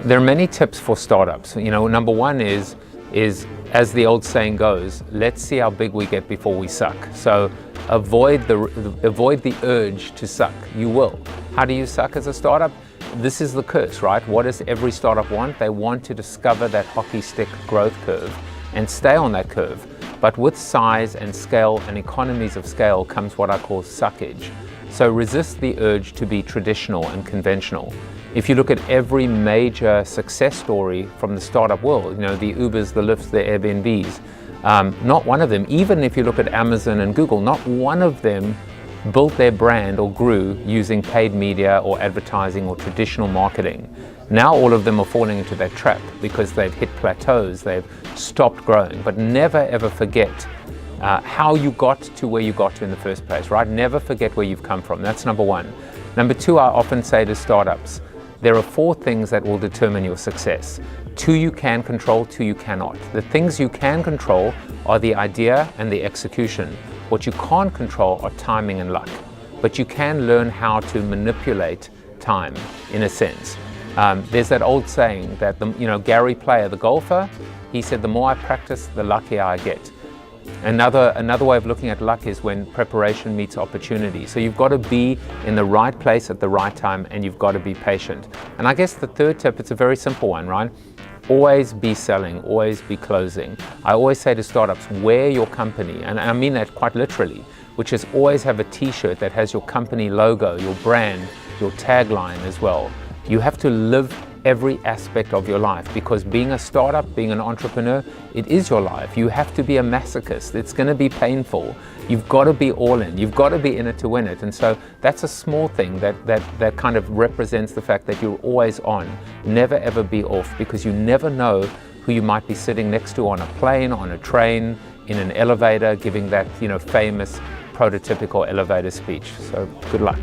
There are many tips for startups. Number one is as the old saying goes, let's see how big we get before we suck. So avoid the urge to suck. You will. How do you suck as a startup? This is the curse, right? What does every startup want? They want to discover that hockey stick growth curve and stay on that curve. But with size and scale and economies of scale comes what I call suckage. So resist the urge to be traditional and conventional. If you look at every major success story from the startup world, the Ubers, the Lyfts, the Airbnbs, not one of them, even if you look at Amazon and Google, not one of them built their brand or grew using paid media or advertising or traditional marketing. Now all of them are falling into that trap because they've hit plateaus, they've stopped growing. But never ever forget how you got to where you got to in the first place, right? Never forget where you've come from. That's number one. Number two, I often say to startups, there are 4 things that will determine your success. 2 you can control, 2 you cannot. The things you can control are the idea and the execution. What you can't control are timing and luck. But you can learn how to manipulate time, in a sense. There's that old saying that Gary Player, the golfer, he said, the more I practice, the luckier I get. Another way of looking at luck is when preparation meets opportunity. So you've got to be in the right place at the right time, and you've got to be patient. And I guess the third tip, it's a very simple one, right? Always be selling, always be closing. I always say to startups, wear your company, and I mean that quite literally, which is always have a t-shirt that has your company logo, your brand, your tagline as well. You have to live every aspect of your life, because being a startup, being an entrepreneur, it is your life. You have to be a masochist. It's going to be painful. You've got to be all in. You've got to be in it to win it. And so that's a small thing that kind of represents the fact that you're always on. Never ever be off, because you never know who you might be sitting next to on a plane, on a train, in an elevator, giving that famous prototypical elevator speech. So good luck.